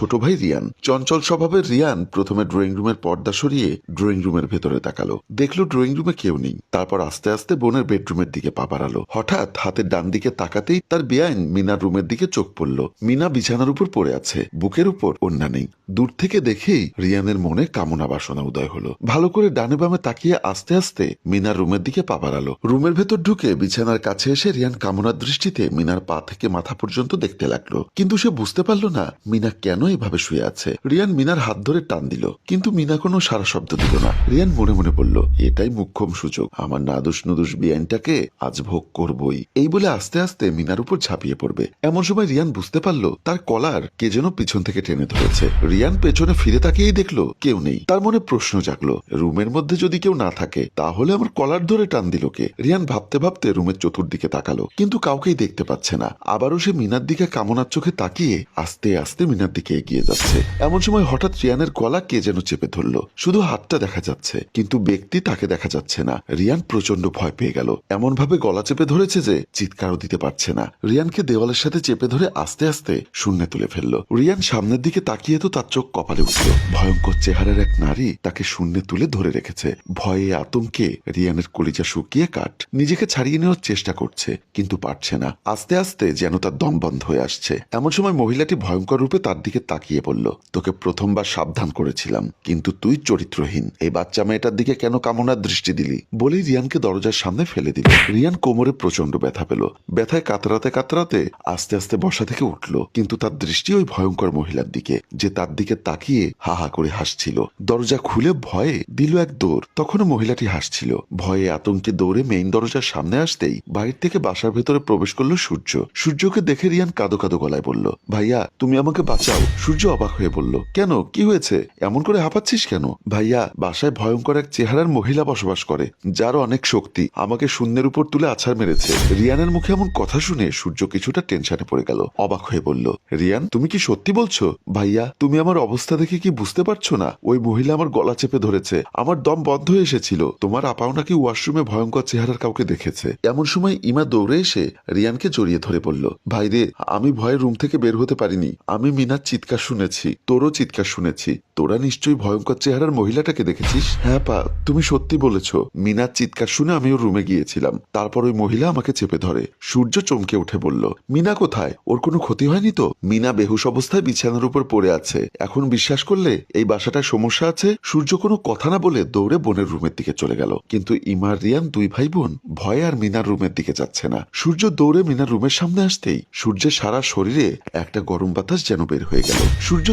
ছোট ভাই রিয়ান। চঞ্চল স্বভাবের রিয়ান প্রথমে ড্রয়িং রুমের পর্দা সরিয়ে ড্রয়িং রুমের ভেতরে তাকালো। দেখলো ড্রয়িং রুমে কেউ নেই। তারপর আস্তে আস্তে বোনের বেডরুমের দিকে পা বাড়ালো। হঠাৎ হাতের ডান দিকে তাকাতেই তার বেআইন মিনার রুমের দিকে চোখ পড়ল। মিনা বিছানার উপর পড়ে আছে, বুকের উপর ওড়না নেই। দূর থেকে দেখেই রিয়ানের মনে কামনা বাসনা উদয় হলো। ভালো করে ডানে বামে তাকিয়ে আস্তে আস্তে মিনার রুমের দিকে পা বাড়ালো। রুমের ভেতর ঢুকে বিছানার কাছে এসে রিয়ান কামনার দৃষ্টিতে মিনার পা থেকে মাথা পর্যন্ত দেখতে লাগলো। কিন্তু সে বুঝতে পারল না মিনা কেন এভাবে শুয়ে আছে। রিয়ান মিনার হাত ধরে টান দিল, কিন্তু মিনা কোনো সারা শব্দ দিল না। রিয়ান মনে মনে বলল, এটাই মুখ্যম সুযোগ, আমার নাদুস নুদুস বিআইনটাকে আজ ভোগ করবই। এই বলে আস্তে আস্তে মিনার উপর ঝাঁপিয়ে পড়বে। এমন সময় রিয়ান বুঝতে পারল তার কলার কে যেন পিছন থেকে টেনে ধরেছে। রিয়ান পেছনে ফিরে তাকিয়েই দেখলো কেউ নেই। তার মনে প্রশ্ন জাগলো, রুমের মধ্যে যদি কেউ না থাকে তাহলে আমার কলার ধরে টান দিল কে? রিয়ান ভাবতে ভাবতে রুমের চতুর্দিকে তাকালো, কিন্তু কাউকেই দেখতে পাচ্ছে না। আবারও সে মিনার দিকে কামনার চোখে তাকিয়ে আস্তে আস্তে মিনার দিকে এগিয়ে যাচ্ছে। এমন সময় হঠাৎ রিয়ানের গলা কে যেন চেপে ধরলো। শুধু হাতটা দেখা যাচ্ছে, কিন্তু ব্যক্তি তাকে দেখা যাচ্ছে না। রিয়ান প্রচন্ড ভয় পেয়ে গেল। এমন ভাবে গলা চেপে ধরেছে যে চিৎকারও দিতে পারছে না। রিয়ানকে দেওয়ালের সাথে চেপে ধরে আস্তে আস্তে শূন্যে তুলে ফেললো। রিয়ান সামনের দিকে তাকিয়ে তো তার চোখ কপালে উঠল। ভয়ঙ্কর চেহারার এক নারী তাকে শূন্যে তুলে ধরে রেখেছে। ভয়ে আতঙ্কে রিয়ানের কলিজা শুকিয়ে কাঠ। নিজেকে ছাড়িয়ে নেওয়ার চেষ্টা করছে, কিন্তু পারছে না। আস্তে আস্তে যেন তার দম বন্ধ হয়ে আসছে। এমন সময় মহিলাটি ভয়ঙ্কর রূপে তার দিকে তাকিয়ে বলল, তোকে প্রথমবার সাবধান করেছিলাম, কিন্তু তুই চরিত্রহীন। এই বাচ্চা মেয়েটার দিকে কেন কামনার দৃষ্টি দিলি? বলেই রিয়ানকে দরজার সামনে ফেলে দিল। রিয়ান কোমরে প্রচন্ড ব্যথা পেল। ব্যথায় কাতরাতে কাতরাতে আস্তে আস্তে বসা থেকে উঠল, কিন্তু তার দৃষ্টি ওই ভয়ঙ্কর মহিলার দিকে, যে তার দিকে তাকিয়ে হা হা করে হাসছিল। দরজা খুলে ভয়ে দিল এক দৌড়। তখনও মহিলাটি হাসছিল। ভয়ে আতঙ্কে দৌড়ে মেইন দরজার সামনে আসতেই বাইরে থেকে বাসার ভেতরে প্রবেশ করলো সূর্য। সূর্যকে দেখে রিয়ান কাঁদো কাঁদো গলায় বলল, ভাইয়া তুমি আমাকে বাঁচাও। সূর্য অবাক হয়ে বলল, কেন, কি হয়েছে? এমন করে হাঁপাচ্ছিস কেন? ভাইয়া, বাসায় ভয়ঙ্কর এক চেহারার মহিলা বসবাস করে, যার অনেক শক্তি। আমাকে শূন্যের উপর তুলে আছাড় মেরেছে। রিয়ানের মুখে এমন কথা শুনে সূর্য কিছুটা টেনশনে পড়ে গেল। অবাক হয়ে বলল, রিয়ান তুমি কি সত্যি বলছো? ভাইয়া, তুমি আমার অবস্থা দেখে কি বুঝতে পারছো না? ওই মহিলা আমার গলা চেপে ধরেছে, আমার দম বন্ধ হয়ে এসেছিল। তোমার আপাও নাকি ওয়াশরুমে ভয়ঙ্কর চেহারার কাউকে দেখেছে। এমন সময় ইমা দৌড়ে এসে রিয়ানকে জড়িয়ে ধরে বলল, ভাইরে, আমি ভয়ে রুম থেকে বের হতে পারিনি। আমি মিনার চিৎকার শুনেছি, তোরও চিৎকার শুনেছি। তোরা নিশ্চয়ই ভয়ঙ্কর চেহারার মহিলাটাকে দেখেছিস? হ্যাঁ পা, তুমি সত্যি বলেছ। মিনার চিৎকার শুনে আমি ওর রুমে গিয়েছিলাম। তারপর ওই মহিলা আমাকে চেপে ধরে। সূর্য চমকে উঠে বলল, মিনা কোথায়? ওর কোনো ক্ষতি হয়নি তো? মিনা বেহুশ অবস্থায় বিছানার উপর পড়ে আছে। এখন বিশ্বাস করলে এই বাসাটায় সমস্যা আছে। সূর্য কোনো কথা না বলে দৌড়ে বোনের রুমের দিকে চলে গেল। কিন্তু ইমার রিয়ান দুই ভাই বোন ভয়ে আর মিনার রুমের দিকে যাচ্ছে না। সূর্য দৌড়ে মিনার রুমের সামনে আসতেই সূর্যের সারা শরীরে একটা গরম বাতাস যেন বের হয়ে গেল। সূর্য